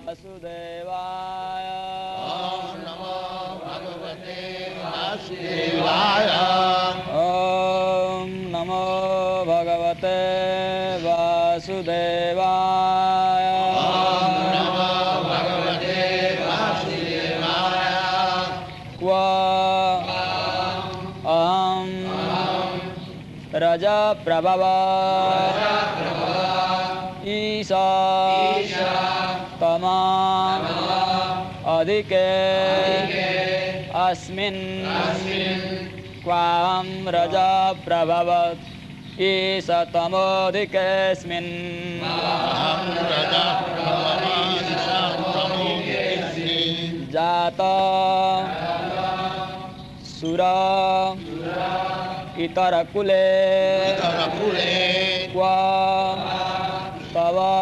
वासुदेवाय Om Namo Bhagavate Vasudevaya. Om Namo Bhagavate Vasudevaya. Om Namo Bhagavate Vasudevaya. Kva aham Raja Prabhava Isha Tama Adhike Asmin Kvam Raja Prabhavat Isha Tamodhikesmin Aham Raja Prabhava Isha Tamodhikesmin. Jata Sura Itara Kule Itarakule Kva Tava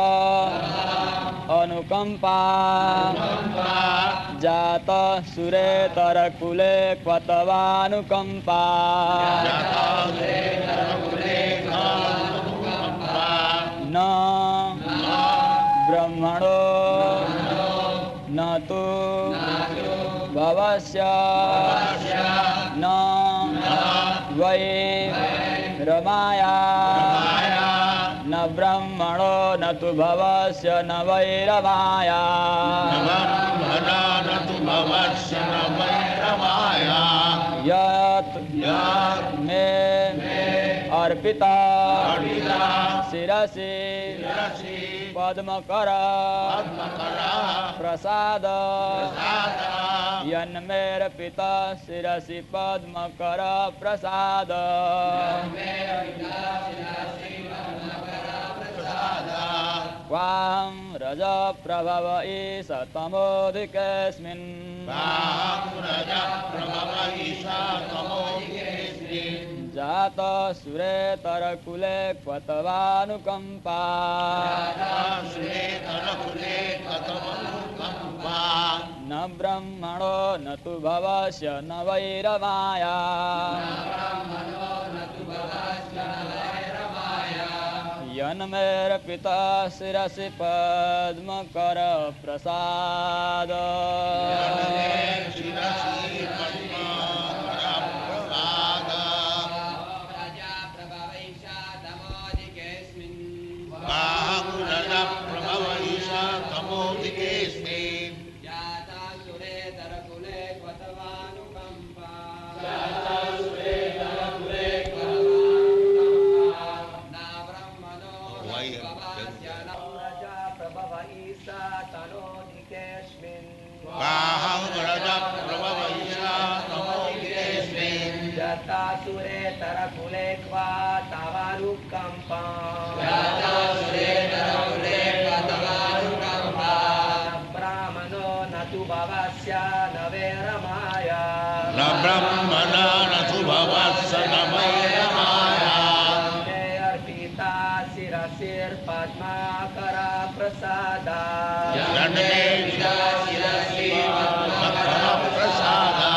Anukampa Jata Sure Tarakule Kvatava Anukampa Jata Itarakule Anukampa. Na Brahmano Na tu Bhavasya Na Vai Ramaya Na Brahmano Na tu Bhavasya Na Vai Ramaya Brahmana tu bhavasya navairamaya. Yat Yat Me Arpita Arpita Sirasi Sirasi Padmakara Padmakara Prasada Prasada Yanmera Pita Sirasi Padmakara Prasada Kvam Raja Prabhava Isa Tamodhikesmin Vaham Raja Prabhava Isha Tamodhikesmin. Jata Sure Tarakule Kvatavanukampa Jata Sure Tarakule Kvatavanukampa. Na Brahmano Na tu Bhavasya Na Vairamaya Yanmera Pita Sirasi Padmakara Prasada Shirasi Padmakara Prasada. Vaham Raja Prabhava Isha Tamodhikesmin. Vaham Raja Prabhava Isha Tamodhikesmin. Jata Sure Tarakule Kva Tavanukampa Brahmano Natu Bhavasya Naveramaya Na Brahmana na tu bhavasya navairamaya. Arpita Sirasir Padmakara Prasada Jane Shirasi Padmakara Prasada.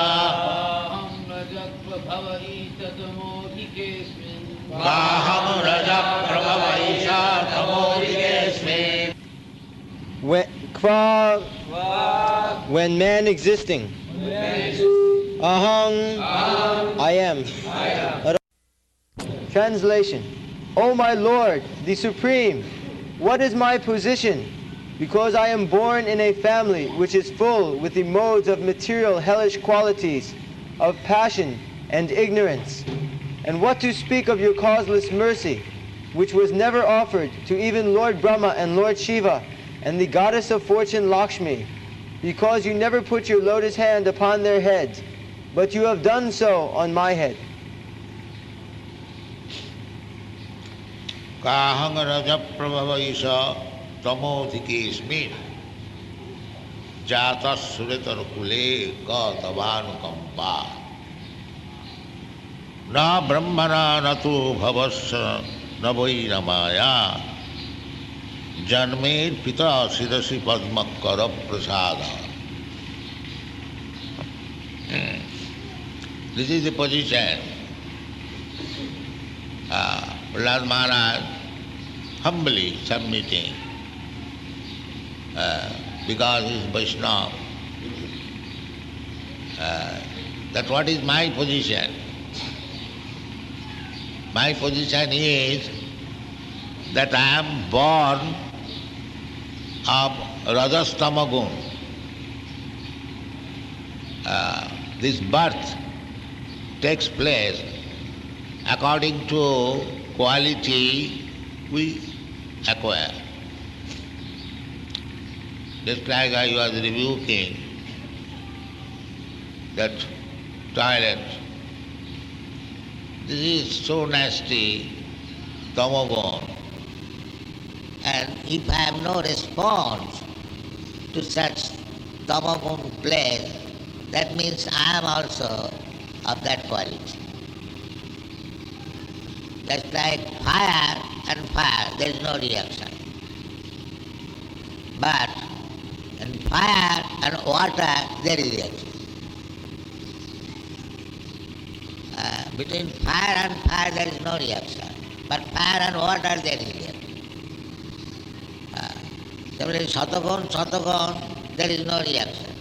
Vaham Raja Prabhava Isha Tamodhikesmin. When man existing, ahang, I am. Translation: O my Lord, the Supreme, what is my position? Because I am born in a family which is full with the modes of material hellish qualities, of passion and ignorance. And what to speak of your causeless mercy, which was never offered to even Lord Brahma and Lord Shiva and the goddess of fortune Lakshmi, because you never put your lotus hand upon their heads, but you have done so on my head. Kahang Raja Prabhava Isha Tamodhikesmin. Jata Suretar Kule Katavanukampa. Na Brahmana Natu Bhavasya Navairamaya. Janmed Pita Sirasi Padmakara Prasada. This is the position. Prahlad Maharaj humbly submitting because he is Vaishnava. That what is my position? My position is that I am born of Rajastamagun. This birth takes place according to quality we acquire. Just like I was rebuking that toilet. This is so nasty, tamagun. And if I have no response to such tamagun place, that means I am also of that quality. Just like fire and fire, there is no reaction. But in fire and water, there is reaction. Between fire and fire, there is no reaction. But fire and water, there is reaction. Similarly, Satagun, there is no reaction.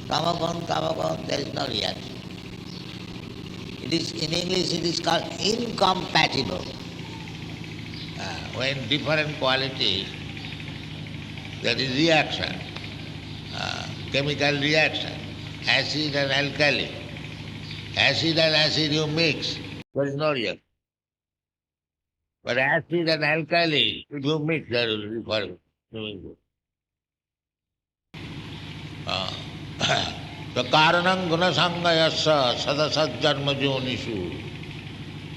Tamagun, there is no reaction. It is, in English, it is called incompatible. When different qualities, there is reaction, chemical reaction, acid and alkali. Acid and acid you mix, there is no reaction. But acid and alkali, if you mix, there is reaction. The karanam gunasangayasa sadasat janmajonishu.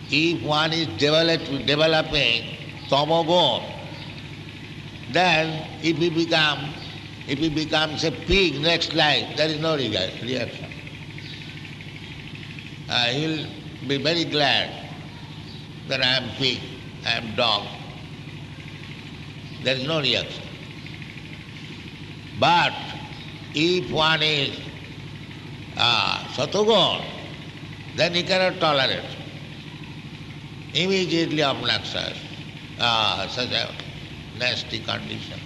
If one is developing tamagun, then if he becomes a pig next life, there is no reaction. He will be very glad that I am pig, I am dog. There is no reaction. But if one is Satagun, then he cannot tolerate. Immediately obnoxious, such a nasty condition.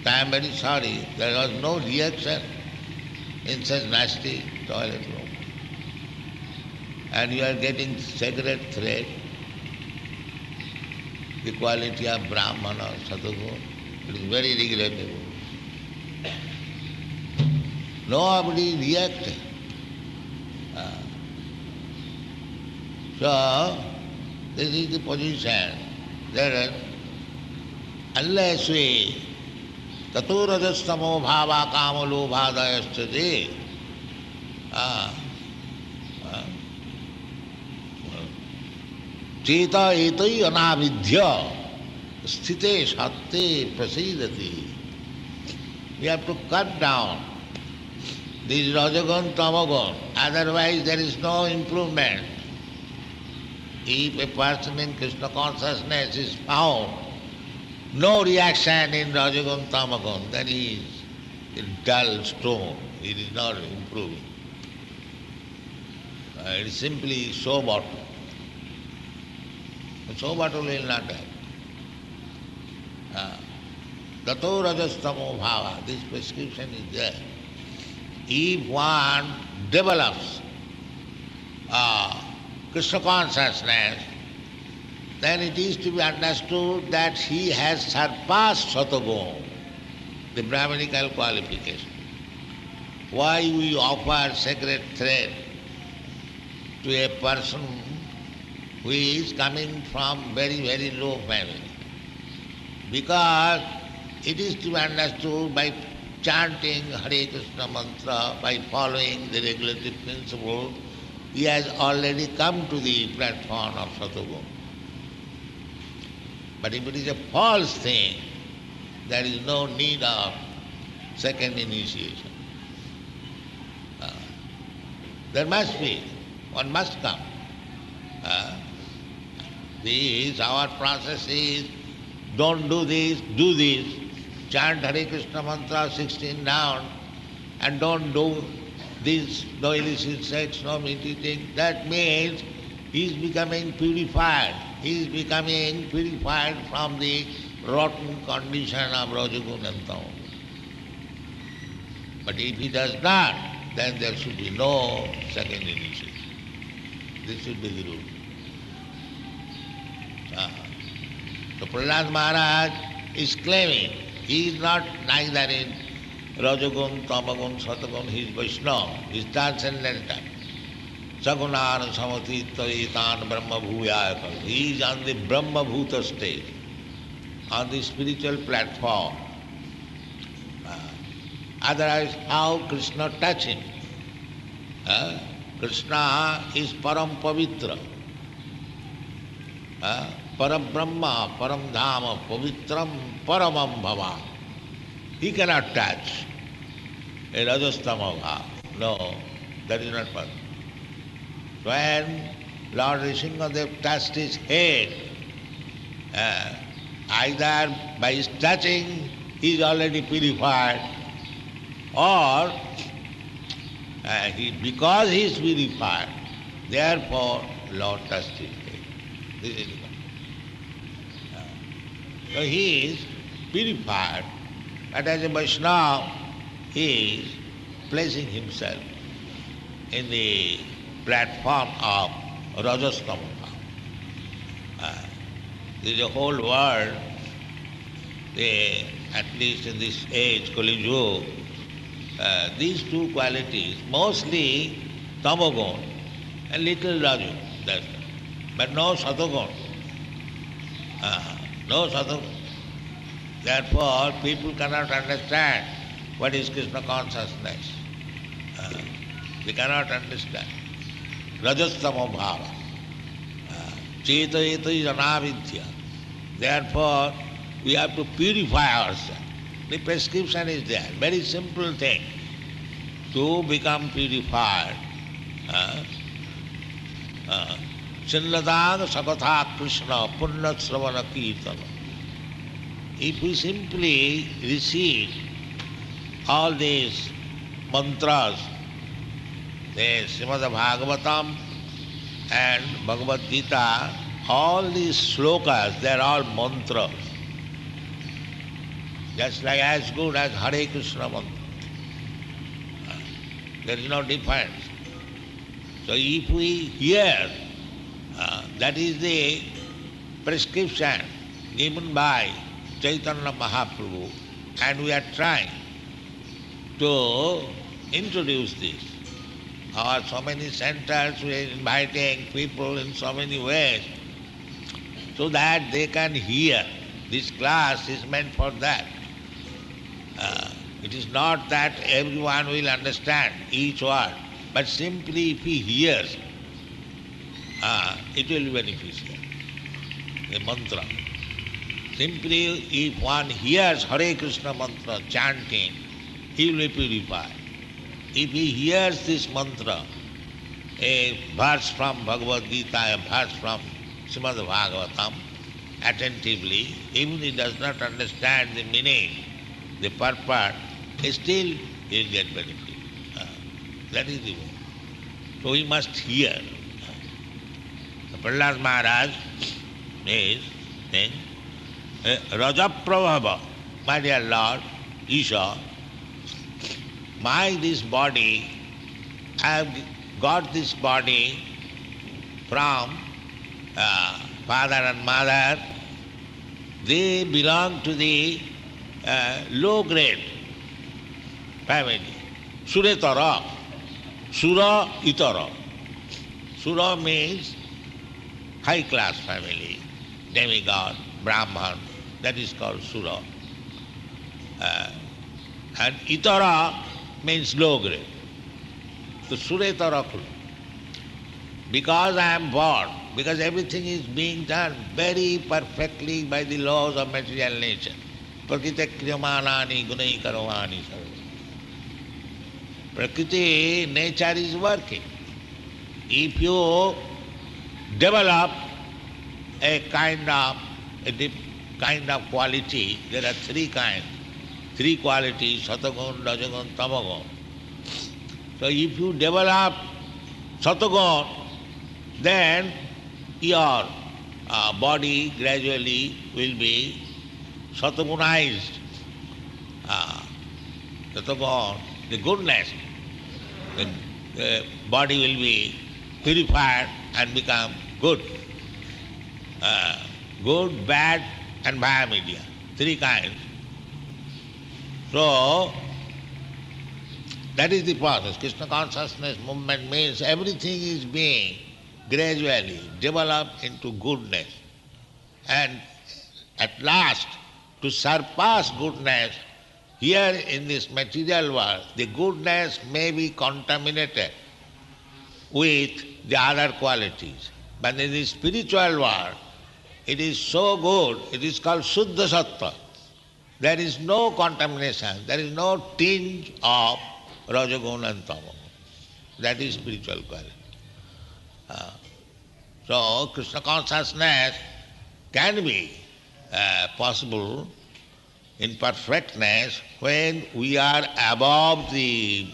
I am very sorry, there was no reaction in such nasty toilet room. And you are getting sacred thread, the quality of Brahmana or Sadhguru. It is very regrettable. Nobody reacted. So, this is the position that unless we taturajastamo bhava kamalo bhadayasthati cheta etai anavidya sthite satte prasidati. We have to cut down this rajagun tamagun, otherwise there is no improvement. If a person in Krishna consciousness is found, no reaction in rajagun tamagun, then he is a dull stone, it is not improving. It is simply show bottle. The show bottle will not help. Tato rajastamo bhava, this prescription is there. If one develops Krishna consciousness, then it is to be understood that he has surpassed Satagun, the Brahmanical qualification. Why we offer sacred thread to a person who is coming from very, very low family? Because it is to be understood by chanting Hare Krishna mantra, by following the regulative principle, he has already come to the platform of Satagun. But if it is a false thing, there is no need of second initiation. There must be, one must come. Our process is, don't do this, do this. Chant Hare Krishna mantra 16 rounds, and don't do this, no illicit sex, no meat eating. That means he is becoming purified. He is becoming purified from the rotten condition of Rajagun and Tamagun. But if he does not, then there should be no second initiation. This should be the rule. So Prahlad Maharaj is claiming he is not neither in Rajagun, Tamagun, Satagun, he is Vaishnava, he is transcendental. Sagunan Samatitaitan Brahma Bhuyaya. He is on the Brahma Bhuta stage, on the spiritual platform. Otherwise, how Krishna touch him? Krishna is Param Pavitra. Param Brahma, Param Dhama, Pavitram, Paramam Bhava. He cannot touch a Rajastama Bhava. No, that is not possible. When Lord Nrsimhadev touched his head, either by his touching he is already purified, or because he is purified, therefore Lord touched his head. This is so he is purified, but as a Vaishnava he is placing himself in the platform of Rajastama. There is a whole world, at least in this age, Kali Yuga, these two qualities, mostly Tamagun and little Rajagun, but no Satagun. No Satagun. Therefore, people cannot understand what is Krishna consciousness. They cannot understand. Rajastama bhava. Cheta eta is anavidya. Therefore, we have to purify ourselves. The prescription is there. Very simple thing. To become purified. Chinnadana sakatha Krishna punna sravana kirtana. If we simply receive all these mantras, the Srimad Bhagavatam and Bhagavad Gita, all these slokas, they are all mantras. Just like as good as Hare Krishna mantra. There is no difference. So if we hear, that is the prescription given by Chaitanya Mahaprabhu, and we are trying to introduce this. Or so many centers, we are inviting people in so many ways so that they can hear. This class is meant for that. It is not that everyone will understand each word, but simply if he hears, it will be beneficial. The mantra. Simply if one hears Hare Krishna mantra chanting, he will be purified. If he hears this mantra, a verse from Bhagavad Gita, a verse from Srimad Bhagavatam, attentively, even he does not understand the meaning, the purport, still he will get benefit. That is the way. So we must hear. Prahlad Maharaj is saying, Raja Prabhava, my dear Lord, Isha, this body, I have got this body from father and mother. They belong to the low grade family. Suretara, Sura Itara. Sura means high class family, demigod, Brahman, that is called Sura. And Itara means low grade. So Suretara Kuru. Because I am born, because everything is being done very perfectly by the laws of material nature. Prakriti kriyamanani gunai karavani sarva. Prakriti, nature is working. If you develop a kind of quality, there are three qualities, Satagun, Rajagun, Tamagun. So if you develop Satagun, then your body gradually will be satagunized, satagun, the goodness, the body will be purified and become good. Good, bad and biomedia, three kinds. So, that is the process. Krishna consciousness movement means everything is being gradually developed into goodness. And at last, to surpass goodness, here in this material world, the goodness may be contaminated with the other qualities. But in the spiritual world, it is so good, it is called Shuddha Sattva. There is no contamination, there is no tinge of Rajaguna and Tamaguna. That is spiritual quality. So Krishna consciousness can be possible in perfectness when we are above the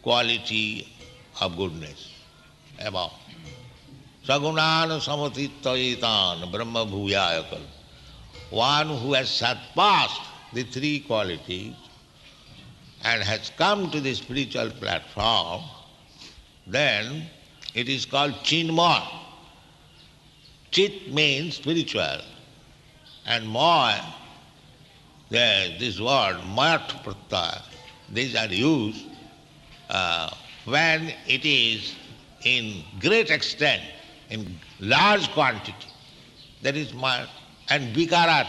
quality of goodness. Above. Sagunan samatitaitan brahma bhuyayakal. One who has surpassed the three qualities and has come to the spiritual platform, then it is called Chinmaya. Chit means spiritual, and Maya, this word, Mayat Pratyaya, these are used when it is in great extent, in large quantity. That is Mayat. And Vikarat.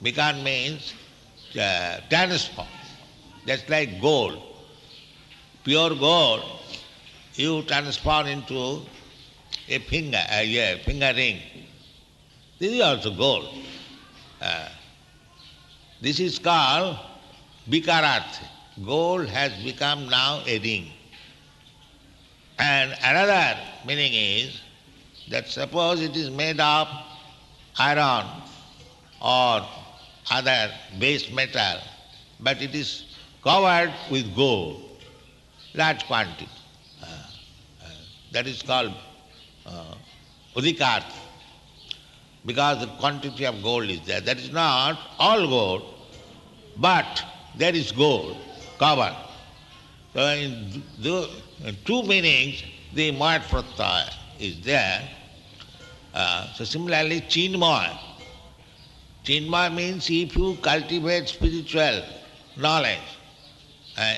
Vikar means transform. That's like gold. Pure gold, you transform into a finger ring. This is also gold. This is called Vikarat. Gold has become now a ring. And another meaning is that suppose it is made of iron or other base metal, but it is covered with gold, large quantity. That is called Udikart, because the quantity of gold is there. That is not all gold, but there is gold covered. So in two meanings, the Mayat Pratyaya is there. So similarly, Chinmaya. Chinmaya means if you cultivate spiritual knowledge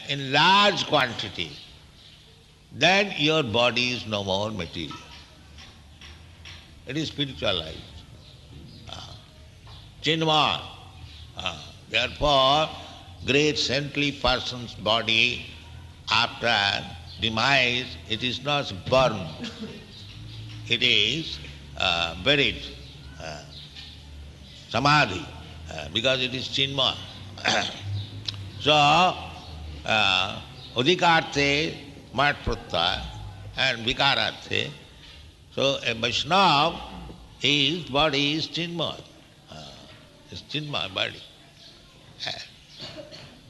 in large quantity, then your body is no more material. It is spiritualized. Chinmaya. Therefore, great saintly person's body after demise, it is not burned. It is buried, samadhi, because it is Chinmaya. So, Udikarte, Mayat Pratyaya, and Vikararte. So, a Vaishnava, his body is Chinmaya. It's Chinmaya body.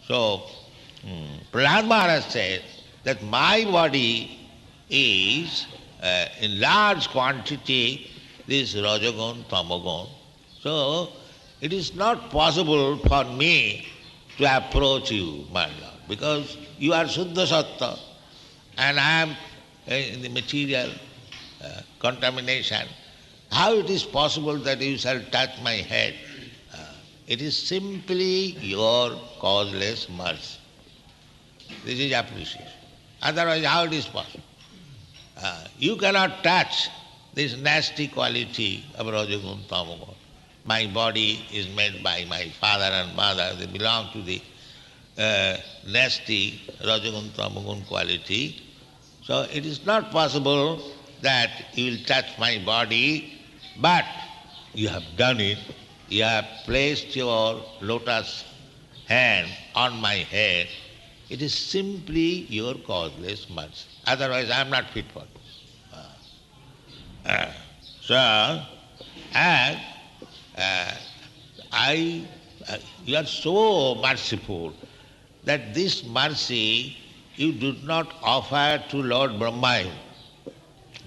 So, Prahlad Maharaj says that my body is in large quantity this Rajagun, Tamagun. So, it is not possible for me to approach you, my Lord, because you are Shuddha Sattva and I am in the material contamination. How it is possible that you shall touch my head? It is simply your causeless mercy. This is appreciation. Otherwise, how it is possible? You cannot touch this nasty quality of Rajagun, Tamagun. My body is made by my father and mother. They belong to the nasty Rajagun, Tamagun quality. So it is not possible that you will touch my body, but you have done it. You have placed your lotus hand on my head. It is simply your causeless mercy. Otherwise, I am not fit for this. You are so merciful that this mercy you did not offer to Lord Brahma.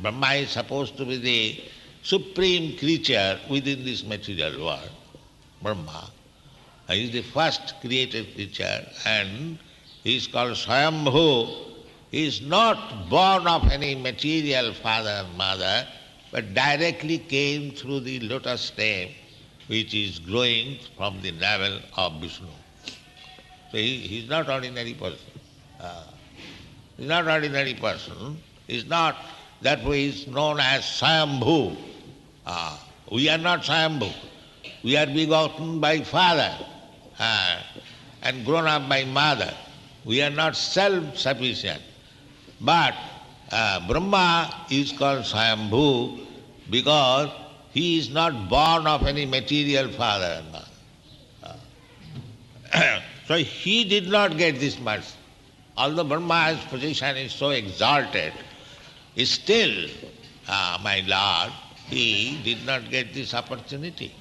Brahma is supposed to be the supreme creature within this material world. Brahma. He is the first created creature and he is called Swayambhu. He is not born of any material father and mother, but directly came through the lotus stem which is growing from the navel of Vishnu. So he is not ordinary person. He is not ordinary person. He is not, that way he is known as Swayambhu. We are not Swayambhu. We are begotten by father and grown up by mother. We are not self-sufficient. But Brahma is called Swayambhu because he is not born of any material father and mother. So he did not get this mercy. Although Brahma's position is so exalted, still, my Lord, he did not get this opportunity.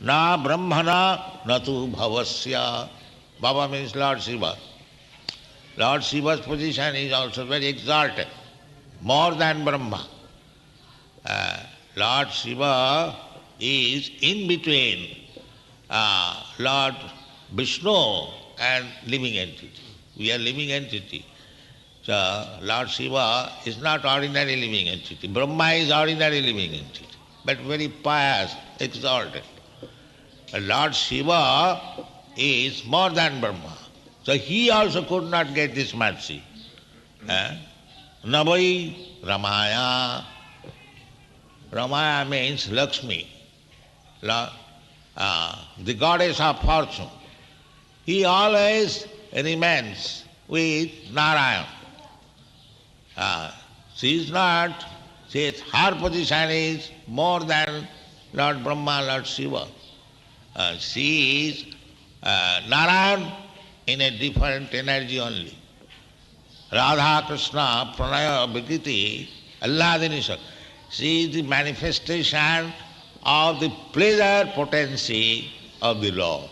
Na brahmana natu bhavasya. Bhava means Lord Shiva. Lord Shiva's position is also very exalted, more than Brahma. Lord Shiva is in between Lord Vishnu and living entity. We are living entity. So Lord Shiva is not ordinary living entity. Brahma is ordinary living entity, but very pious, exalted. Lord Shiva is more than Brahma. So he also could not get this mercy. Navai Ramaya. Ramaya means Lakshmi, the goddess of fortune. He always remains with Narayan. Her position is more than Lord Brahma, Lord Shiva. She is Narayan in a different energy only. Radha Krishna Pranaya Vikriti Alladini Shakti. She is the manifestation of the pleasure potency of the Lord.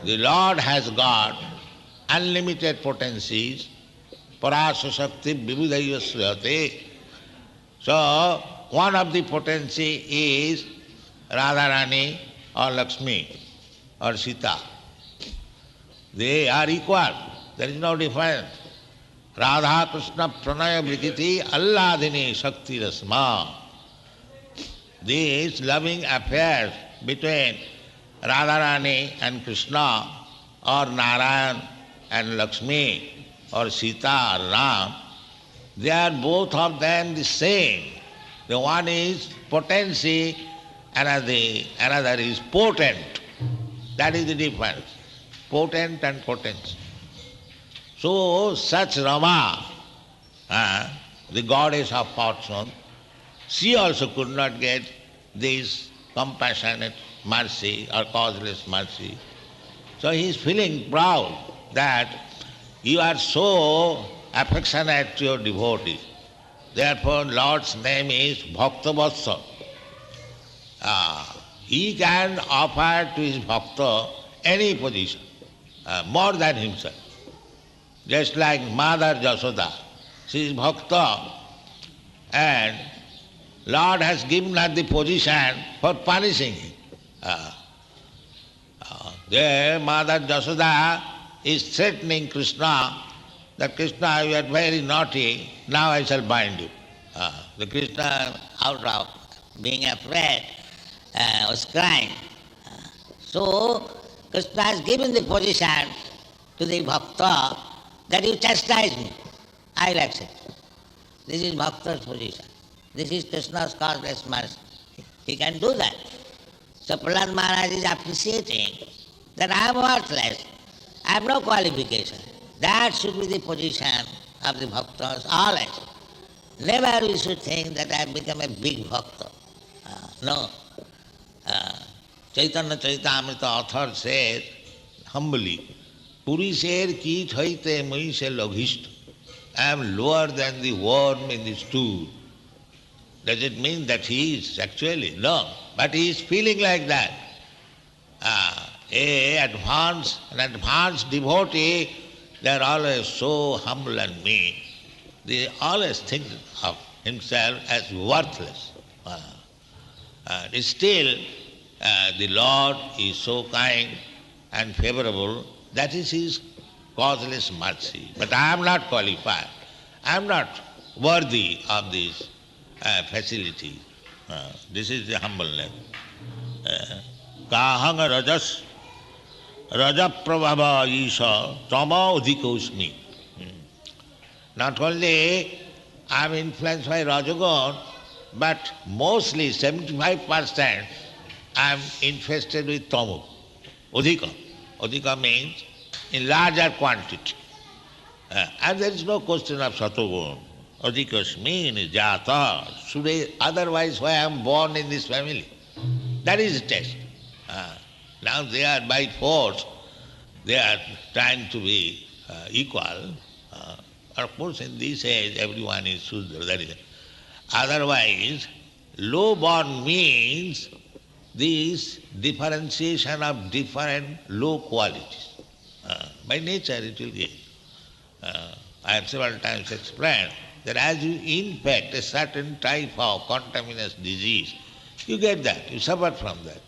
The Lord has got unlimited potencies. Parasa Shakti Vibhudayasvate. So, one of the potency is Radharani or Lakshmi or Sita. They are equal. There is no difference. Radha Krishna Pranaya Vrikiti Alladini Shakti Rasma. These loving affairs between Radharani and Krishna or Narayan and Lakshmi or Sita or Ram, they are both of them the same. The one is potency, another is potent. That is the difference. Potent and potency. So such Rama, the goddess of fortune, she also could not get this compassionate mercy or causeless mercy. So he is feeling proud that you are so affectionate to your devotee. Therefore Lord's name is Bhakta-vatsa. He can offer to his bhakta any position, more than himself. Just like Mother Jasoda, she is bhakta, and Lord has given her the position for punishing him. There Mother Jasoda is threatening Krishna that Krishna, you are very naughty, now I shall bind you. The Krishna, out of being afraid, was crying. So Krishna has given the position to the bhakta that you chastise me. I will accept. This is bhakta's position. This is Krishna's causeless mercy. He can do that. So Prahlad Maharaj is appreciating that I am worthless. I have no qualification. That should be the position of the bhaktas always. Never we should think that I have become a big bhakta. No. Chaitanya Charitamrita author says humbly, Puri ser ki chaite mui se loghishta. I am lower than the worm in the stool. Does it mean that he is actually? No. But he is feeling like that. An advanced devotee, they are always so humble and mean. They always think of himself as worthless. Still, the Lord is so kind and favorable, that is His causeless mercy. But I am not qualified. I am not worthy of this facility. This is the humbleness. Kahang rajas rajaprabhava isha tama udhikosmi. Not only I am influenced by Rajagun, but mostly 75% I am infested with tamu, udhika. Udhika means in larger quantity. And there is no question of satogun. Adhikasmi is jata. Otherwise, why I am born in this family? That is the test. Now they are by force, they are trying to be equal. Of course, in this age, everyone is Sudra. That is it. Otherwise, low born means this differentiation of different low qualities. By nature, it will give. I have several times explained that as you infect a certain type of contaminous disease, you get that, you suffer from that.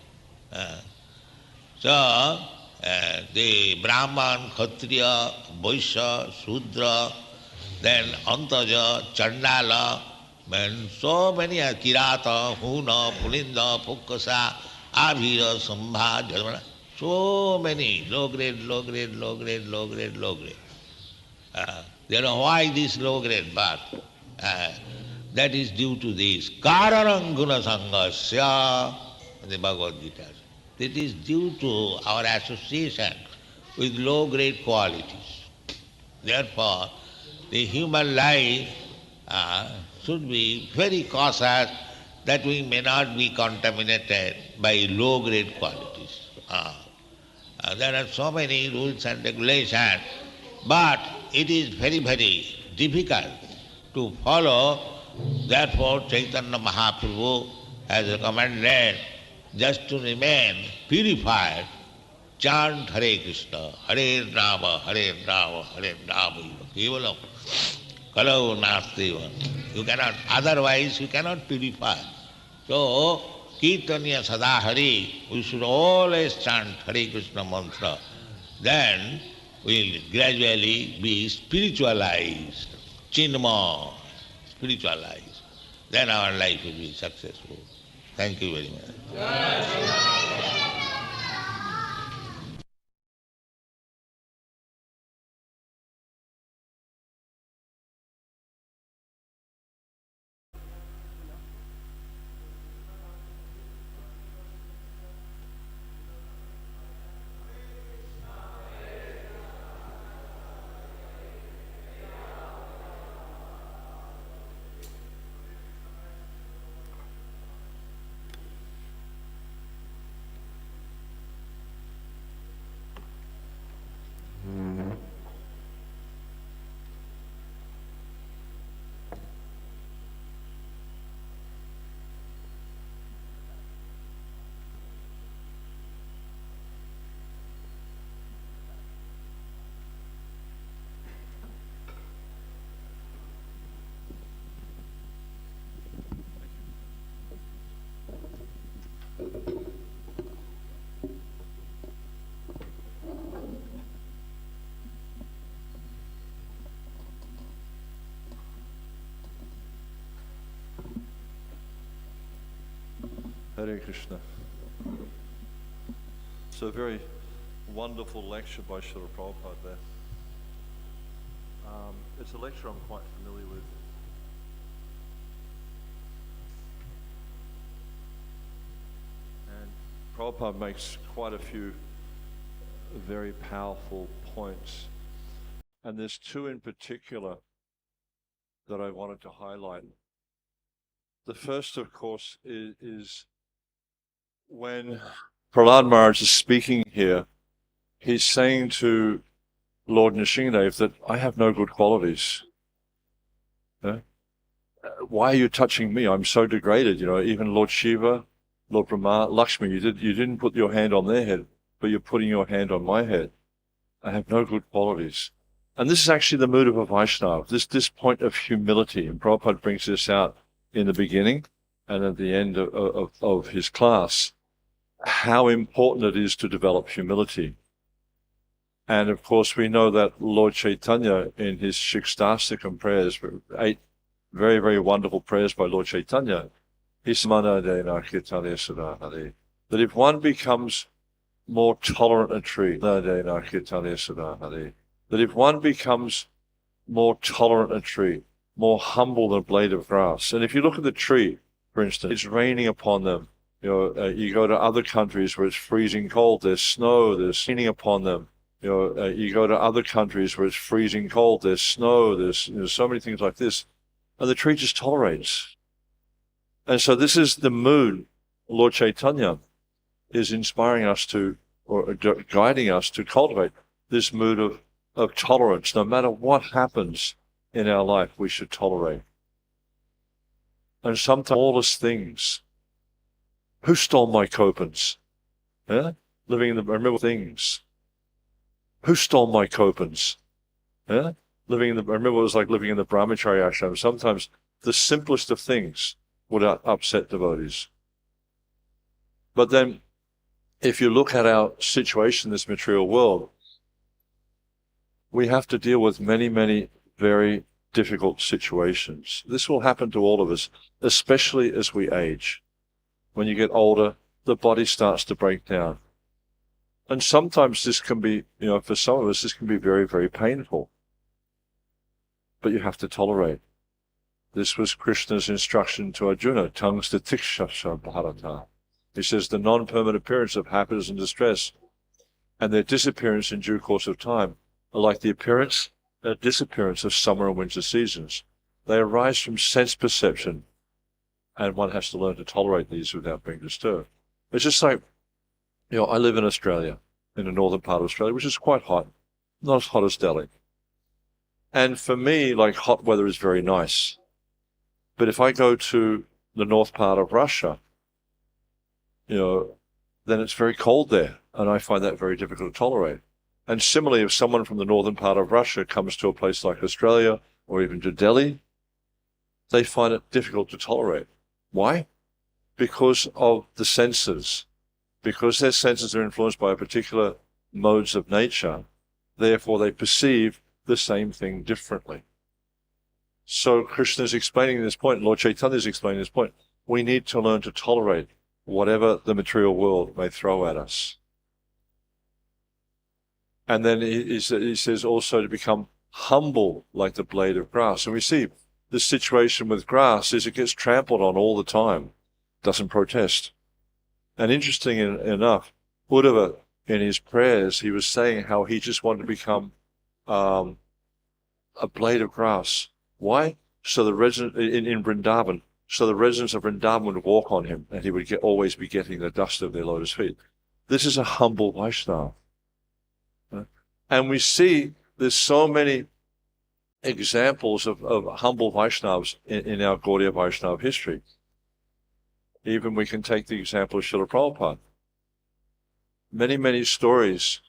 The Brahman, Kshatriya, Vaishya, Shudra, then Antaja, Chandala, and so many Kirata, Huna, Pulinda, Pukasa, Abhira, Sambha, Jadvana, so many low grade. They know why this low grade birth. That is due to this. Karanam guna sangasya, the Bhagavad Gita. It is due to our association with low grade qualities. Therefore, the human life should be very cautious that we may not be contaminated by low grade qualities. There are so many rules and regulations, but it is very, very difficult to follow. Therefore, Chaitanya Mahaprabhu has recommended just to remain purified, chant Hare Krishna, Hare Rama, Hare Rama, Hare Rama, Kevalam, Kalau Nastiva. You cannot, otherwise you cannot purify. So, Kirtanya Sada Hare, we should always chant Hare Krishna mantra. Then we will gradually be spiritualized, chinma, spiritualized. Then our life will be successful. Thank you very much. Hare Krishna. It's a very wonderful lecture by Srila Prabhupada there. It's a lecture I'm quite familiar with. And Prabhupada makes quite a few very powerful points. And there's two in particular that I wanted to highlight. The first, of course, is when Prahlad Maharaj is speaking here, he's saying to Lord Nrsimhadev that I have no good qualities. Yeah? Why are you touching me? I'm so degraded. You know, even Lord Shiva, Lord Brahma, Lakshmi, you didn't put your hand on their head, but you're putting your hand on my head. I have no good qualities. And this is actually the mood of a Vaishnava, this point of humility. And Prabhupada brings this out in the beginning and at the end of his class. how important it is to develop humility. And of course, we know that Lord Chaitanya, in his Shikstastikam prayers, 8 very, very wonderful prayers by Lord Chaitanya, he said that if one becomes more tolerant a tree, that if one becomes more tolerant a tree, more humble than a blade of grass. And if you look at the tree, for instance, it's raining upon them. You go to other countries where it's freezing cold, there's snow, there's raining upon them. You go to other countries where it's freezing cold, there's snow, there's so many things like this. And the tree just tolerates. And so this is the mood Lord Chaitanya is inspiring us to, or guiding us to cultivate this mood of tolerance. No matter what happens in our life, we should tolerate. And sometimes smallest things. Who stole my copans? Yeah? Remember things. Who stole my copans? Yeah? Remember it was like living in the brahmachari ashram. Sometimes the simplest of things would upset devotees. But then, if you look at our situation in this material world, we have to deal with many, many very difficult situations. This will happen to all of us, especially as we age. When you get older, the body starts to break down. And sometimes this can be, for some of us, this can be very, very painful. But you have to tolerate. This was Krishna's instruction to Arjuna, tangs the tikshasha bharata. He says the non-permanent appearance of happiness and distress and their disappearance in due course of time are like the appearance and disappearance of summer and winter seasons. They arise from sense perception, and one has to learn to tolerate these without being disturbed. It's just like, I live in Australia, in the northern part of Australia, which is quite hot, not as hot as Delhi. And for me, like, hot weather is very nice. But if I go to the north part of Russia, then it's very cold there, and I find that very difficult to tolerate. And similarly, if someone from the northern part of Russia comes to a place like Australia or even to Delhi, they find it difficult to tolerate. Why? Because of the senses. Because their senses are influenced by particular modes of nature, therefore they perceive the same thing differently. So Krishna is explaining this point, Lord Chaitanya is explaining this point. We need to learn to tolerate whatever the material world may throw at us. And then he says also to become humble like the blade of grass. And we see the situation with grass is it gets trampled on all the time, doesn't protest. And interesting enough, Uddhava, in his prayers, he was saying how he just wanted to become a blade of grass. Why? So the resident in Vrindavan, so the residents of Vrindavan would walk on him, and he would always be getting the dust of their lotus feet. This is a humble Vaishnava. And we see there's so many examples of humble Vaishnavas in our Gaudiya Vaishnava history. Even we can take the example of Srila Prabhupada. Many, many stories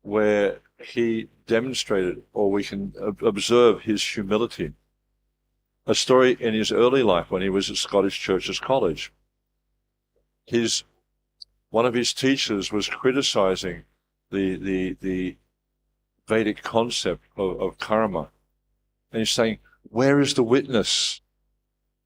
where he demonstrated, or we can observe his humility. A story in his early life when he was at Scottish Churches College. One of his teachers was criticizing the Vedic concept of karma. And he's saying, where is the witness?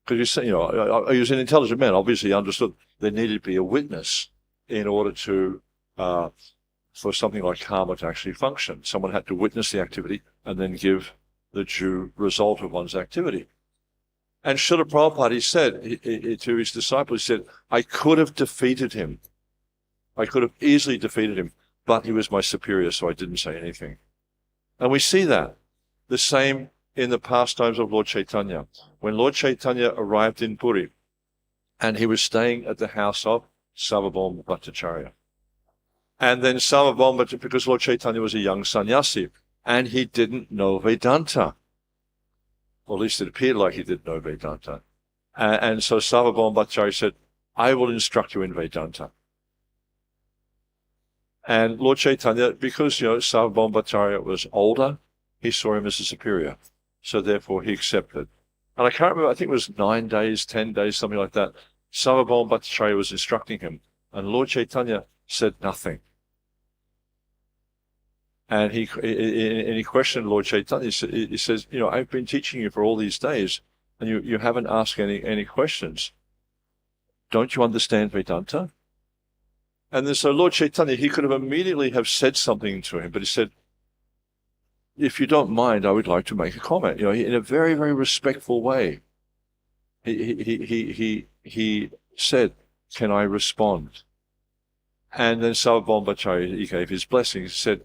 Because you say, he was an intelligent man, obviously he understood there needed to be a witness in order to, for something like karma to actually function. Someone had to witness the activity and then give the due result of one's activity. And Srila Prabhupada, he said to his disciple, he said, I could have defeated him. I could have easily defeated him, but he was my superior, so I didn't say anything. And we see that. The same in the pastimes of Lord Chaitanya. When Lord Chaitanya arrived in Puri, and he was staying at the house of Sarvabhauma Bhattacharya. And then Sarvabhauma, because Lord Chaitanya was a young sannyasi, and he didn't know Vedanta. Or at least it appeared like he didn't know Vedanta. And so Sarvabhauma Bhattacharya said, I will instruct you in Vedanta. And Lord Chaitanya, because, Sarvabhauma Bhattacharya was older, he saw him as a superior. So therefore he accepted. And I can't remember, I think it was 9 days, 10 days, something like that. Sarvabhauma Bhattacharya was instructing him. And Lord Chaitanya said nothing. And he questioned Lord Chaitanya. He says, I've been teaching you for all these days, and you haven't asked any questions. Don't you understand Vedanta? And then so Lord Chaitanya, he could have immediately have said something to him, but he said, if you don't mind, I would like to make a comment. In a very, very respectful way. He said, can I respond? And then Sarvabhaumacharya, he gave his blessing. He said,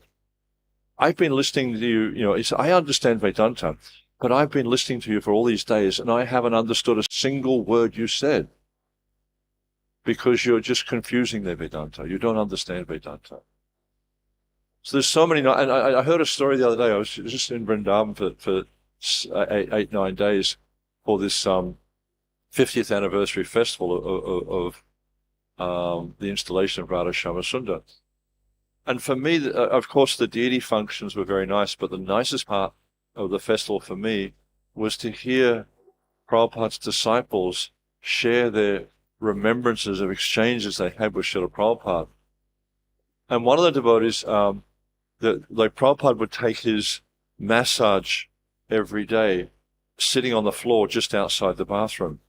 I've been listening to you, he said, I understand Vedanta, but I've been listening to you for all these days, and I haven't understood a single word you said, because you're just confusing the Vedanta. You don't understand Vedanta. So there's so many, and I heard a story the other day. I was just in Vrindavan for 8-9 days for this 50th anniversary festival of the installation of Radha Shyama-Sundar. And for me, of course, the deity functions were very nice, but the nicest part of the festival for me was to hear Prabhupada's disciples share their remembrances of exchanges they had with Srila Prabhupada. And one of the devotees, Prabhupada would take his massage every day, sitting on the floor just outside the bathroom.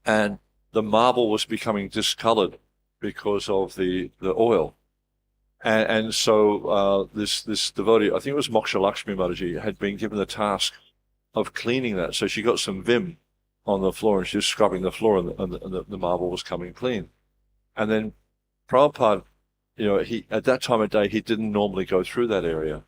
And the marble was becoming discolored because of the oil. And so this devotee, I think it was Moksha Lakshmi Mataji, had been given the task of cleaning that. So she got some vim on the floor and she was scrubbing the floor, and the marble was coming clean. And then Prabhupada, at that time of day, he didn't normally go through that area.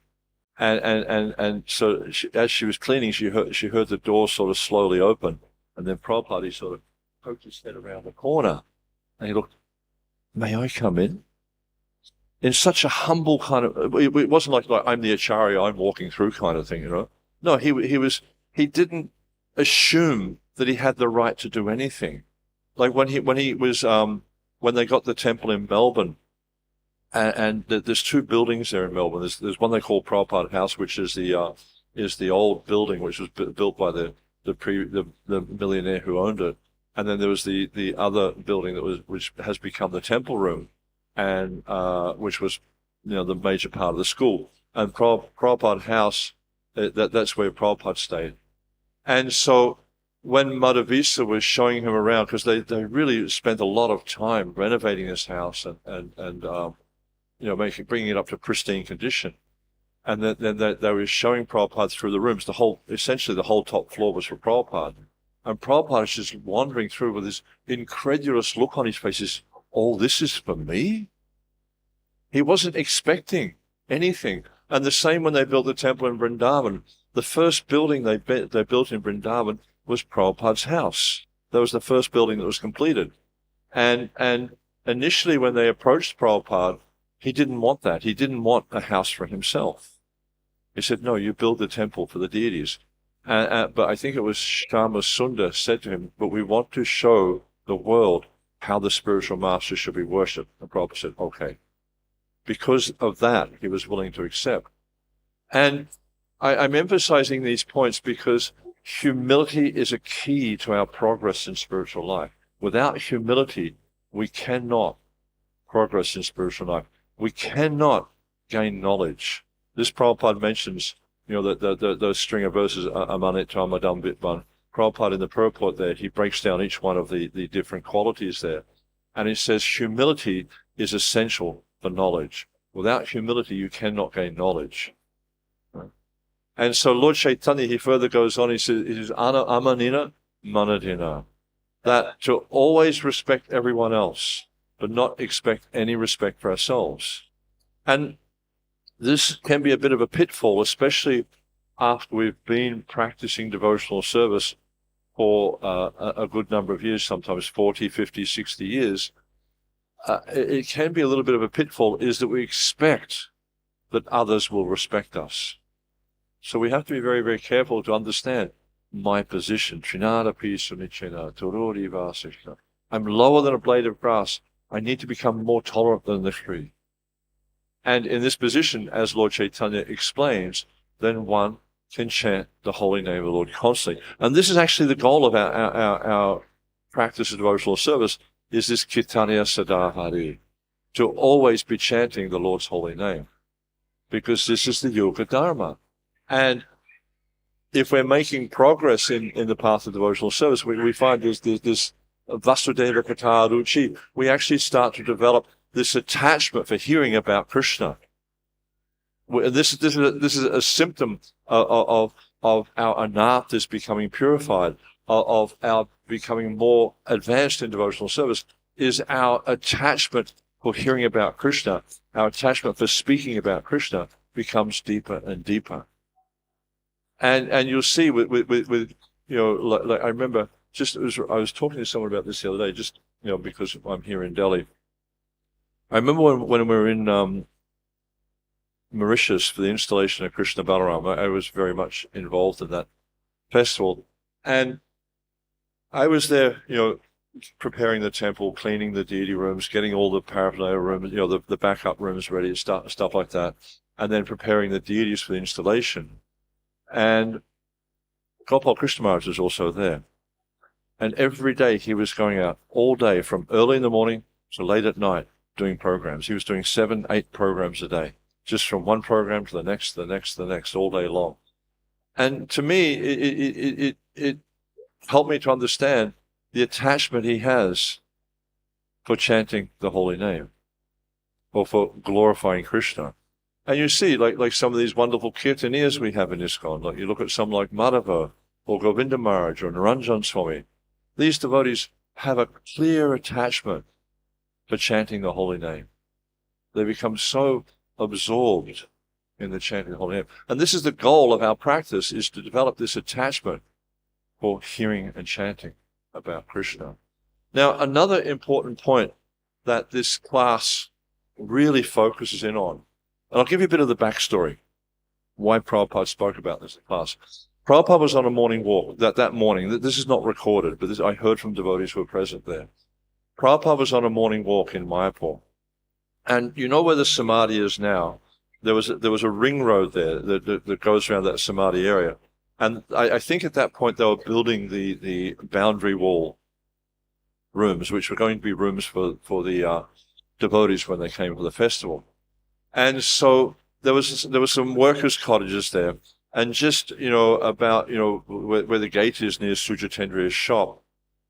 And so as she was cleaning, she heard the door sort of slowly open. And then Prabhupada, he sort of poked his head around the corner and he looked, may I come in? In such a humble kind of, it wasn't like I'm the Acharya, I'm walking through kind of thing, No, he didn't assume that he had the right to do anything. Like when they got the temple in Melbourne, and there's two buildings there in Melbourne. There's one they call Prabhupada House, which is the old building which was built by the millionaire who owned it, and then there was the other building which has become the temple room, and which was the major part of the school. And Prabhupada House, that's where Prabhupada stayed. And so when Madhavisa was showing him around, because they really spent a lot of time renovating this house and bringing it up to pristine condition, and then they were showing Prabhupada through the rooms. Essentially the whole top floor was for Prabhupada, and Prabhupada is just wandering through with this incredulous look on his face. Is all this is for me? He wasn't expecting anything. And the same when they built the temple in Vrindavan. The first building they built in Vrindavan was Prabhupada's house. That was the first building that was completed. And initially when they approached Prabhupada, he didn't want that. He didn't want a house for himself. He said, no, you build the temple for the deities. But I think it was Shyama-Sundar said to him, but we want to show the world how the spiritual master should be worshipped. And Prabhupada said, okay. Because of that, he was willing to accept. And I'm emphasizing these points because humility is a key to our progress in spiritual life. Without humility, we cannot progress in spiritual life. We cannot gain knowledge. This Prabhupada mentions, those string of verses, Amanita Amadam Vitman. Prabhupada in the purport there, he breaks down each one of the different qualities there. And he says humility is essential for knowledge. Without humility, you cannot gain knowledge. And so Lord Chaitanya, he further goes on, he says, Amanina Manadina, that to always respect everyone else, but not expect any respect for ourselves. And this can be a bit of a pitfall, especially after we've been practicing devotional service for a good number of years, sometimes 40, 50, 60 years. It can be a little bit of a pitfall, is that we expect that others will respect us. So we have to be very, very careful to understand my position. I'm lower than a blade of grass. I need to become more tolerant than the tree. And in this position, as Lord Chaitanya explains, then one can chant the holy name of the Lord constantly. And this is actually the goal of our practice of devotional service, is this Kirtaniya Sadahari, to always be chanting the Lord's holy name, because this is the Yoga Dharma. And if we're making progress in the path of devotional service, we find this Vasudeva Kata Ruchi, we actually start to develop this attachment for hearing about Krishna. This is a symptom of our anarthas becoming purified, of our becoming more advanced in devotional service, is our attachment for hearing about Krishna, our attachment for speaking about Krishna becomes deeper and deeper. And you'll see with like I remember I was talking to someone about this the other day, just because I'm here in Delhi. I remember when we were in Mauritius for the installation of Krishna Balaram. I was very much involved in that festival, and I was there, preparing the temple, cleaning the deity rooms, getting all the paraphernalia rooms, the backup rooms ready, stuff like that, and then preparing the deities for the installation. And Gopal Krishna Maharaj was also there. And every day he was going out all day, from early in the morning to late at night, doing programs. He was doing 7-8 programs a day, just from one program to the next, all day long. And to me, it helped me to understand the attachment he has for chanting the holy name, or for glorifying Krishna. And you see, like some of these wonderful kirtaniyas we have in ISKCON, like you look at some like Madhava, or Govinda Maharaj, or Naranjan Swami. These devotees have a clear attachment for chanting the holy name. They become so absorbed in the chanting of the holy name. And this is the goal of our practice, is to develop this attachment for hearing and chanting about Krishna. Now, another important point that this class really focuses in on, and I'll give you a bit of the backstory, why Prabhupada spoke about this in class. Prabhupada was on a morning walk that morning. This is not recorded, but I heard from devotees who were present there. Prabhupada was on a morning walk in Mayapur. And you know where the Samadhi is now? There was a ring road there that goes around that Samadhi area. And I think at that point they were building the boundary wall rooms, which were going to be rooms for the devotees when they came for the festival. And so there was some workers' cottages there. And just, about, where the gate is near Sujatendriya's shop,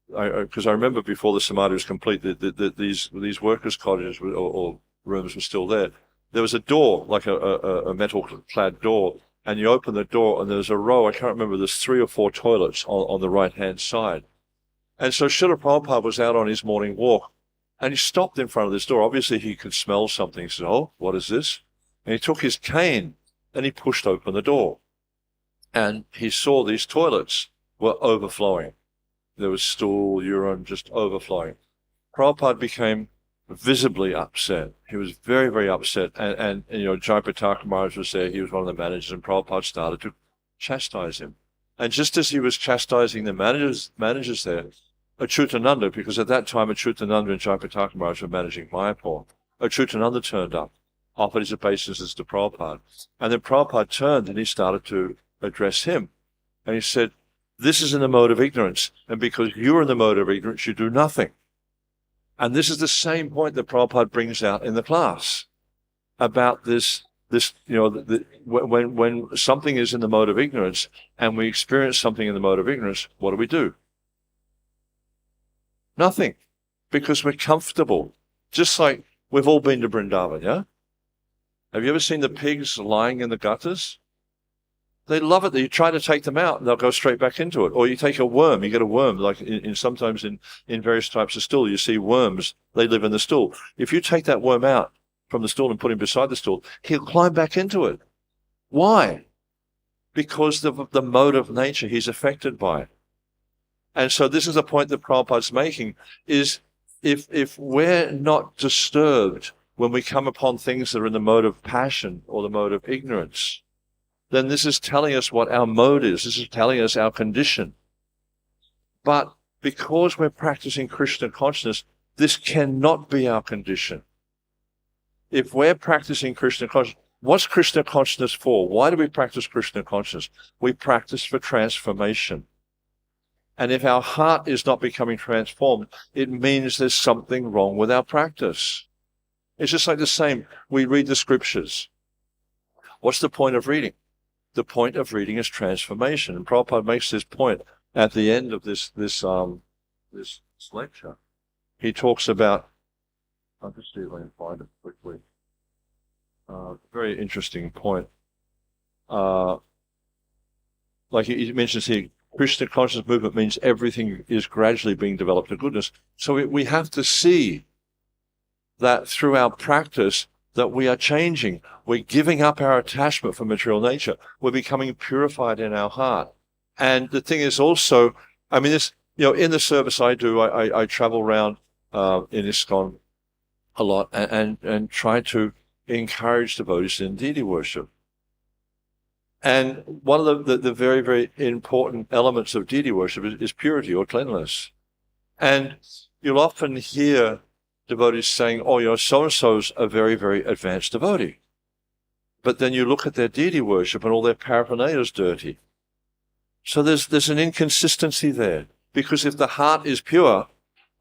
because I remember before the Samadhi was complete, these workers' cottages or rooms were still there. There was a door, like a metal-clad door, and you open the door, and there's a row, I can't remember, there's 3 or 4 toilets on the right-hand side. And so Srila Prabhupada was out on his morning walk, and he stopped in front of this door. Obviously, he could smell something. He said, "Oh, what is this?" And he took his cane, and he pushed open the door. And he saw these toilets were overflowing. There was stool, urine, just overflowing. Prabhupada became visibly upset. He was very, very upset. And Jayapataka Maharaj was there. He was one of the managers, and Prabhupada started to chastise him. And just as he was chastising the managers there, Achyutananda, because at that time Achyutananda and Jayapataka Maharaj were managing Mayapur, Achyutananda turned up, offered his obeisances to Prabhupada. And then Prabhupada turned and he started to address him. And he said, "This is in the mode of ignorance, and because you're in the mode of ignorance, you do nothing." And this is the same point that Prabhupada brings out in the class about this when something is in the mode of ignorance and we experience something in the mode of ignorance, what do? Nothing, because we're comfortable. Just like we've all been to Vrindavan, yeah? Have you ever seen the pigs lying in the gutters? They love it. You try to take them out and they'll go straight back into it. Or you take a worm, you get a worm, like sometimes in various types of stool, you see worms, they live in the stool. If you take that worm out from the stool and put him beside the stool, he'll climb back into it. Why? Because of the mode of nature, he's affected by it. And so this is the point that Prabhupada's making, is if we're not disturbed when we come upon things that are in the mode of passion or the mode of ignorance, then this is telling us what our mode is. This is telling us our condition. But because we're practicing Krishna consciousness, this cannot be our condition. If we're practicing Krishna consciousness, what's Krishna consciousness for? Why do we practice Krishna consciousness? We practice for transformation. And if our heart is not becoming transformed, it means there's something wrong with our practice. It's just like the same. We read the scriptures. What's the point of reading? The point of reading is transformation. And Prabhupada makes this point at the end of this lecture. He talks about, I'll just see if I can find it quickly. Very interesting point. Like he mentions here, Krishna conscious movement means everything is gradually being developed to goodness. So we have to see that through our practice that we are changing. We're giving up our attachment for material nature. We're becoming purified in our heart. And the thing is also, I mean, this, in the service I do, I travel around in ISKCON a lot and try to encourage devotees in deity worship. And one of the very, very important elements of deity worship is purity or cleanliness. And you'll often hear devotees saying, oh, so-and-so's a very, very advanced devotee. But then you look at their deity worship and all their paraphernalia is dirty. So there's an inconsistency there. Because if the heart is pure,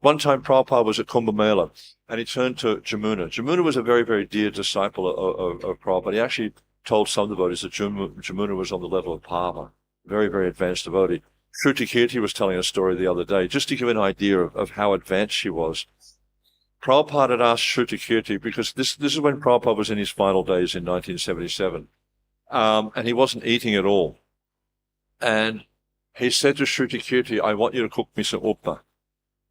one time Prabhupada was at Kumbh Mela and he turned to Jamuna. Jamuna was a very, very dear disciple of Prabhupada. He actually told some devotees that Jamuna was on the level of Parma, very, very advanced devotee. Shruti Kirti was telling a story the other day, just to give an idea of how advanced she was. Prabhupada had asked Shruti Kirti, because this is when Prabhupada was in his final days in 1977, and he wasn't eating at all. And he said to Shruti Kirti, I want you to cook me some upma,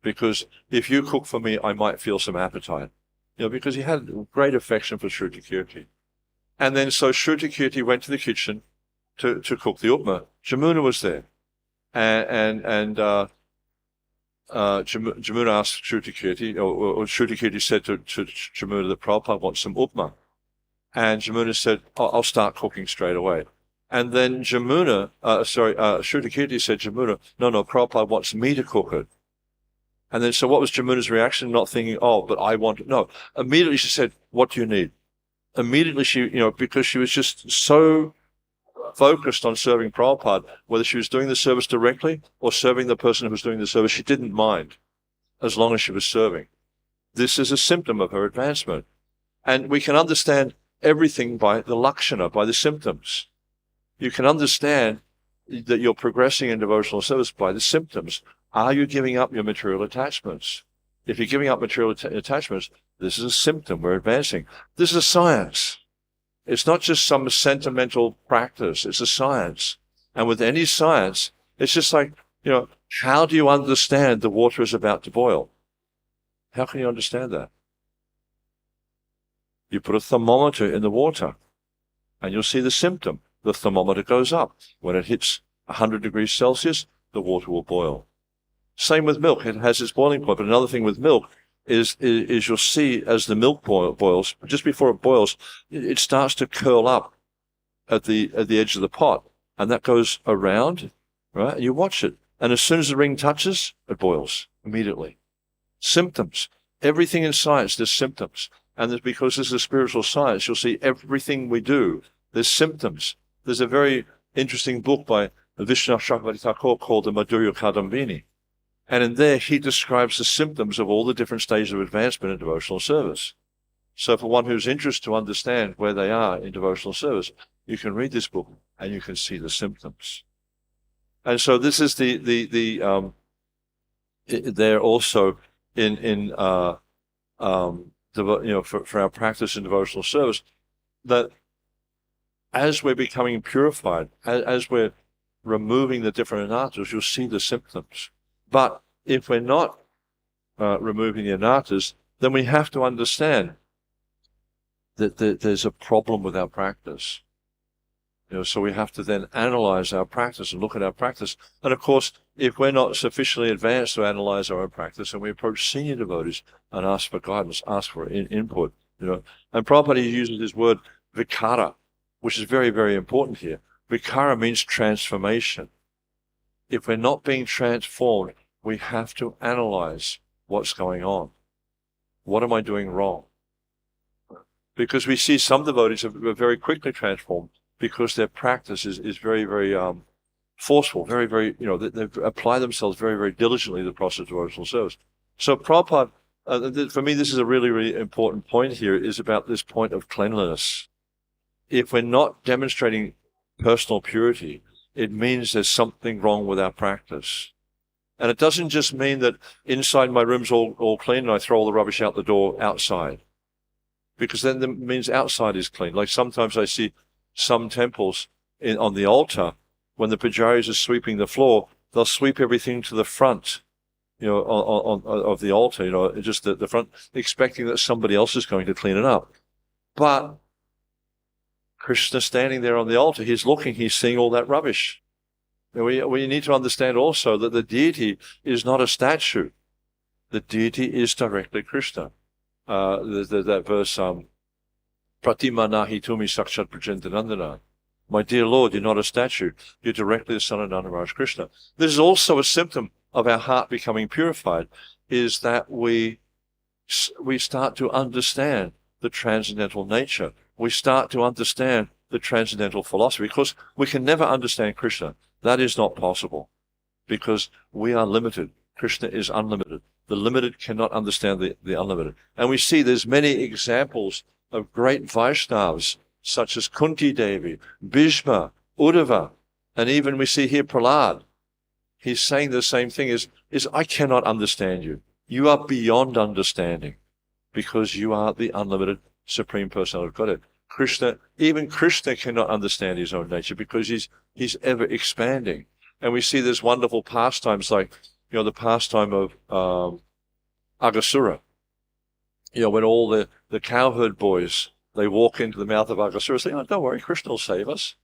because if you cook for me, I might feel some appetite. Because he had great affection for Shruti Kirti. And then so Shruti Kirti went to the kitchen to cook the upma. Jamuna was there. And Jamuna asked Shruti Kirti, or Shruti Kirti said to Jamuna that Prabhupada wants some upma. And Jamuna said, I'll start cooking straight away. And then Shruti Kirti said, Jamuna, no, Prabhupada wants me to cook it. And then so what was Jamuna's reaction? Not thinking, but I want it. No. Immediately she said, what do you need? Immediately she, because she was just so focused on serving Prabhupada, whether she was doing the service directly or serving the person who was doing the service, she didn't mind as long as she was serving. This is a symptom of her advancement. And we can understand everything by the lakshana, by the symptoms. You can understand that you're progressing in devotional service by the symptoms. Are you giving up your material attachments? If you're giving up material attachments, this is a symptom. We're advancing. This is a science. It's not just some sentimental practice. It's a science. And with any science, it's just like, how do you understand the water is about to boil? How can you understand that? You put a thermometer in the water, and you'll see the symptom. The thermometer goes up. When it hits 100 degrees Celsius, the water will boil. Same with milk. It has its boiling point. But another thing with milk is you'll see as the milk boils, just before it boils, it starts to curl up at the edge of the pot. And that goes around, right? And you watch it. And as soon as the ring touches, it boils immediately. Symptoms. Everything in science, there's symptoms. And because this is a spiritual science, you'll see everything we do, there's symptoms. There's a very interesting book by Vishwanath Chakravarti Thakur called the Madhurya Kadambini. And in there, he describes the symptoms of all the different stages of advancement in devotional service. So for one who's interested to understand where they are in devotional service, you can read this book and you can see the symptoms. And so this is they're also for our practice in devotional service, that as we're becoming purified, as we're removing the different anarthas, you'll see the symptoms. But if we're not removing the anarthas, then we have to understand that there's a problem with our practice. So we have to then analyze our practice and look at our practice. And of course, if we're not sufficiently advanced to analyze our own practice, and we approach senior devotees and ask for guidance, ask for input, and Prabhupada uses this word vikara, which is very, very important here. Vikara means transformation. If we're not being transformed, we have to analyze what's going on. What am I doing wrong? Because we see some devotees are very quickly transformed because their practice is very, very forceful, very, very, they apply themselves very, very diligently to the process of devotional service. So Prabhupada, for me, this is a really, really important point here, is about this point of cleanliness. If we're not demonstrating personal purity, it means there's something wrong with our practice. And it doesn't just mean that inside my room's all clean and I throw all the rubbish out the door outside, because then it means outside is clean. Like sometimes I see some temples on the altar, when the pujaris are sweeping the floor, they'll sweep everything to the front, of the altar, just the front, expecting that somebody else is going to clean it up. But Krishna standing there on the altar, he's looking, he's seeing all that rubbish. We need to understand also that the deity is not a statue. The deity is directly Krishna. There's that verse, Pratima nahi tumi sakshat prajantanandana. My dear Lord, you're not a statue. You're directly the son of Nandaraj Krishna. This is also a symptom of our heart becoming purified, is that we start to understand the transcendental nature. We start to understand the transcendental philosophy, because we can never understand Krishna. That is not possible, because we are limited. Krishna is unlimited. The limited cannot understand the unlimited. And we see there's many examples of great Vaishnavas, such as Kunti Devi, Bhishma, Uddhava, and even we see here Prahlad. He's saying the same thing, is I cannot understand you. You are beyond understanding, because you are the unlimited Supreme Personality of Godhead. Even Krishna cannot understand his own nature, because he's ever expanding. And we see this wonderful pastimes like, the pastime of Aghasura. When all the cowherd boys, they walk into the mouth of Aghasura, saying, "Oh, don't worry, Krishna will save us."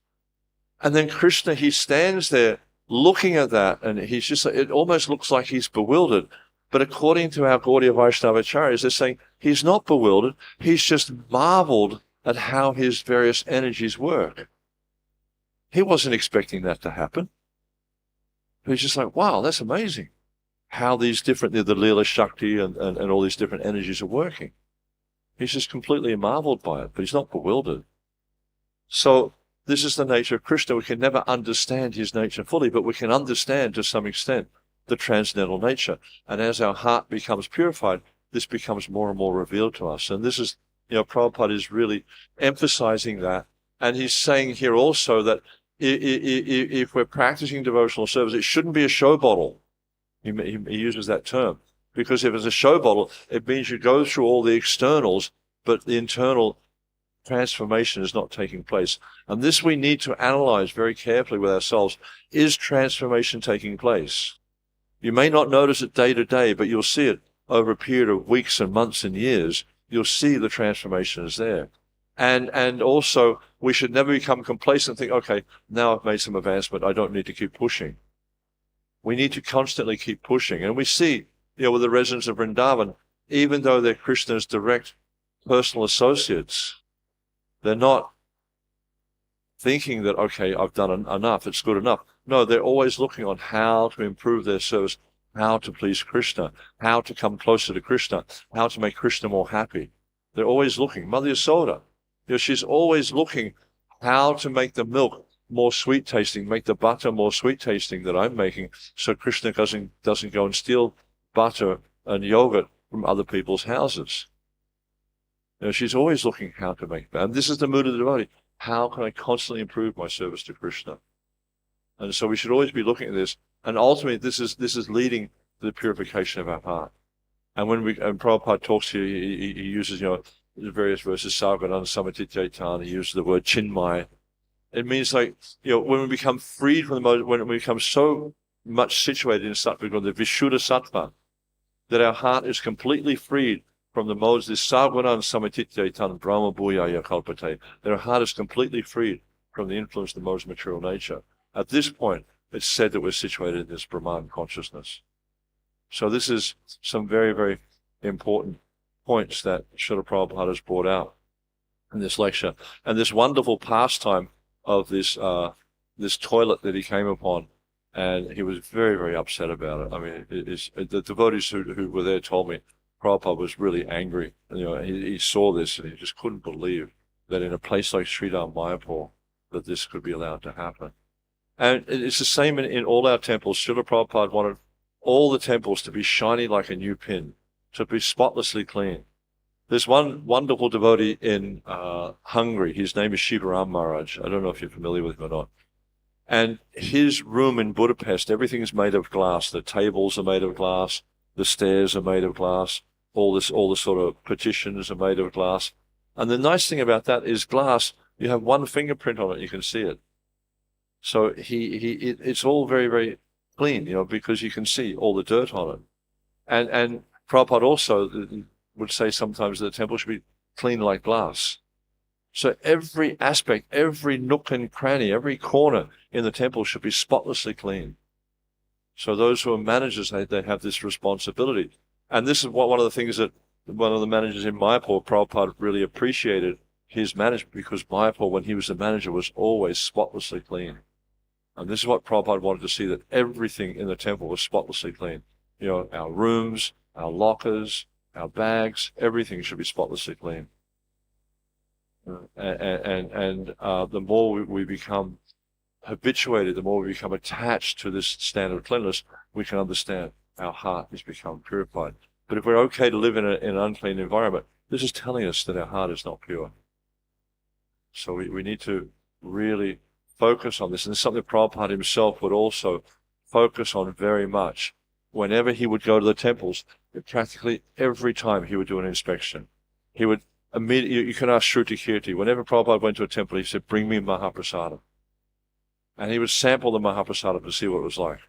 And then Krishna, he stands there looking at that, and he's just, it almost looks like he's bewildered. But according to our Gaudiya Vaishnava acharyas, they're saying he's not bewildered, he's just marveled at how his various energies work. He wasn't expecting that to happen. He's just like, wow, that's amazing. How these different, the Leela Shakti and all these different energies are working. He's just completely marveled by it, but he's not bewildered. So this is the nature of Krishna. We can never understand his nature fully, but we can understand to some extent the transcendental nature. And as our heart becomes purified, this becomes more and more revealed to us. And this is, Prabhupada is really emphasizing that. And he's saying here also that if we're practicing devotional service, it shouldn't be a show bottle. He uses that term. Because if it's a show bottle, it means you go through all the externals, but the internal transformation is not taking place. And this we need to analyze very carefully with ourselves. Is transformation taking place? You may not notice it day to day, but you'll see it over a period of weeks and months and years. You'll see the transformation is there. And also, we should never become complacent and think, okay, now I've made some advancement, I don't need to keep pushing. We need to constantly keep pushing. And we see, with the residents of Vrindavan, even though they're Krishna's direct personal associates, they're not thinking that, okay, I've done enough, it's good enough. No, they're always looking on how to improve their service, how to please Krishna, how to come closer to Krishna, how to make Krishna more happy. They're always looking. Mother Yasoda, she's always looking how to make the milk more sweet tasting, make the butter more sweet tasting that I'm making, so Krishna doesn't go and steal butter and yogurt from other people's houses. She's always looking how to make that. And this is the mood of the devotee. How can I constantly improve my service to Krishna? And so we should always be looking at this. And ultimately, this is leading to the purification of our heart. And and Prabhupada talks here, he uses, the various verses, Sarvanan Samatityaitana, he uses the word Chinmaya. It means like, when we become freed from the mode, when we become so much situated in sattva, the Vishuddha Sattva, that our heart is completely freed from the modes, this Sarvanan Samatityaitana Brahma Bhuyaya Kalpate, that our heart is completely freed from the influence of the modes of material nature. At this point, it's said that we're situated in this Brahman consciousness. So this is some very, very important points that Srila Prabhupada has brought out in this lecture. And this wonderful pastime of this toilet that he came upon, and he was very, very upset about it. I mean, the devotees who were there told me Prabhupada was really angry. He saw this and he just couldn't believe that in a place like Sridham Mayapur that this could be allowed to happen. And it's the same in all our temples. Srila Prabhupada wanted all the temples to be shiny like a new pin, to be spotlessly clean. There's one wonderful devotee in Hungary. His name is Shivaram Maharaj. I don't know if you're familiar with him or not. And his room in Budapest, everything is made of glass. The tables are made of glass. The stairs are made of glass. All the sort of partitions are made of glass. And the nice thing about that is glass, you have one fingerprint on it, you can see it. So it's all very, very clean, because you can see all the dirt on it. And Prabhupada also would say sometimes that the temple should be clean like glass. So every aspect, every nook and cranny, every corner in the temple should be spotlessly clean. So those who are managers, they have this responsibility. And this is one of the things that one of the managers in Mayapur, Prabhupada, really appreciated his management, because Mayapur, when he was the manager, was always spotlessly clean. And this is what Prabhupada wanted to see, that everything in the temple was spotlessly clean. Our rooms, our lockers, our bags, everything should be spotlessly clean. And the more we become habituated, the more we become attached to this standard of cleanliness, we can understand our heart has become purified. But if we're okay to live in an unclean environment, this is telling us that our heart is not pure. So we need to really focus on this. And it's something Prabhupada himself would also focus on very much. Whenever he would go to the temples, practically every time he would do an inspection. He would immediately, you can ask Shruti Kirti, whenever Prabhupada went to a temple, he said, "Bring me Mahaprasadam." And he would sample the Mahaprasadam to see what it was like.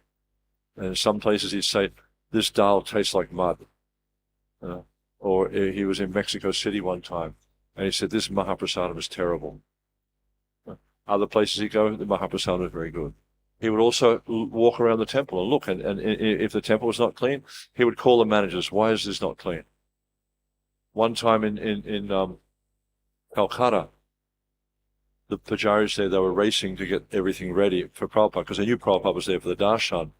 And in some places he'd say, "This dal tastes like mud." Or he was in Mexico City one time, and he said, "This Mahaprasadam is terrible." Other places he'd go, the Mahaprasadam is very good. He would also walk around the temple and look, and if the temple was not clean, he would call the managers, "Why is this not clean?" One time in Calcutta, the pujaris there, they were racing to get everything ready for Prabhupada, because they knew Prabhupada was there for the darshan.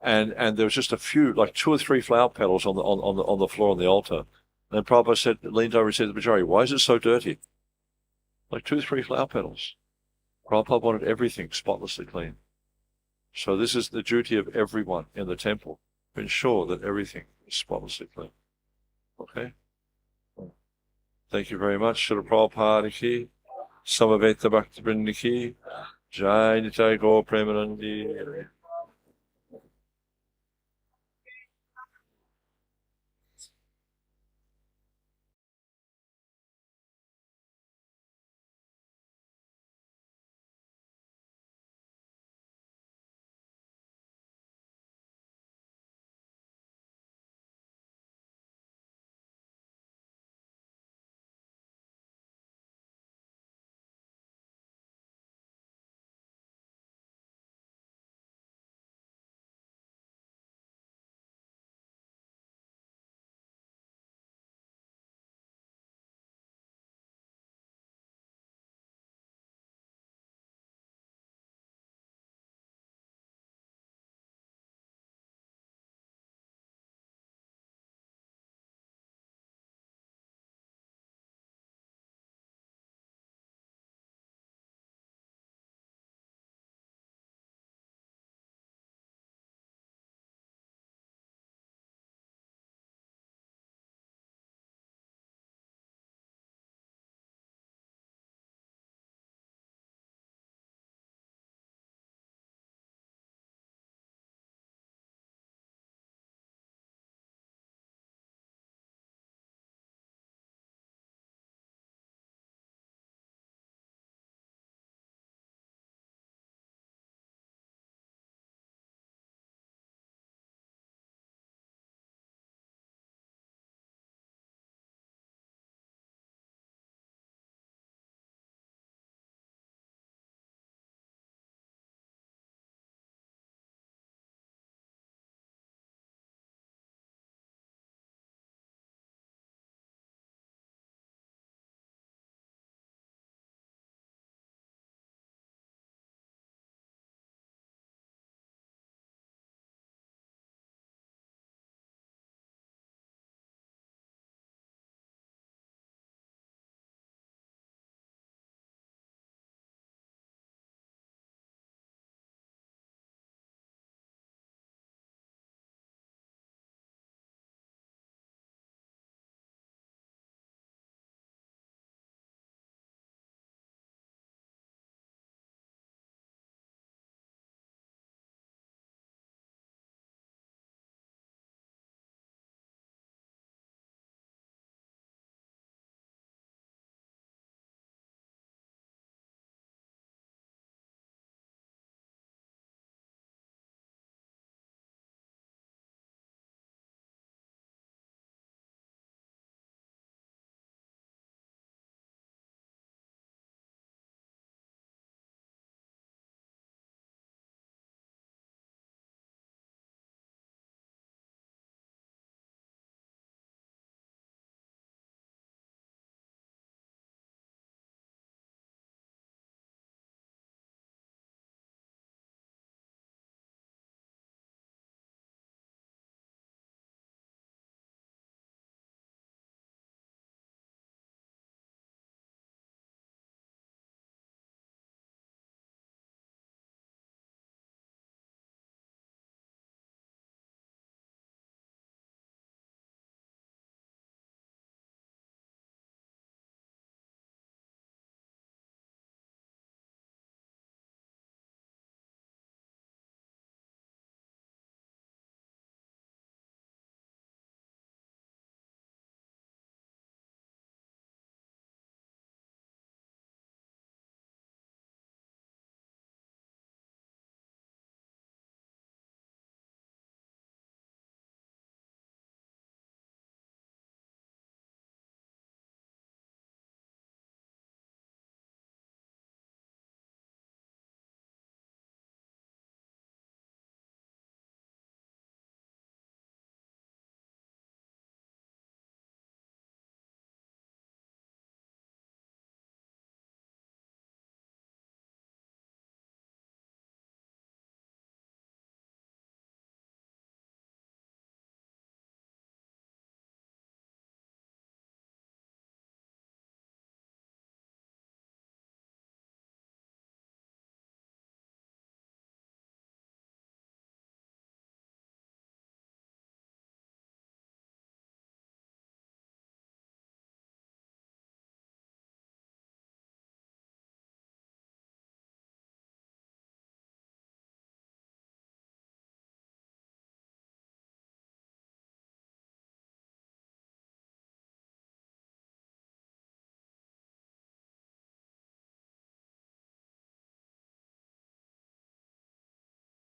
And there was just a few, like 2 or 3 flower petals on the floor on the altar. And Prabhupada leaned over and said to the pujari, "Why is it so dirty?" Like 2 or 3 flower petals. Prabhupada wanted everything spotlessly clean. So this is the duty of everyone in the temple, to ensure that everything is spotlessly clean. Okay? Thank you very much. Srila Prabhupada ki, Samaveta Bhaktivinoda ki, Jai Nitai Gaur Premanandi.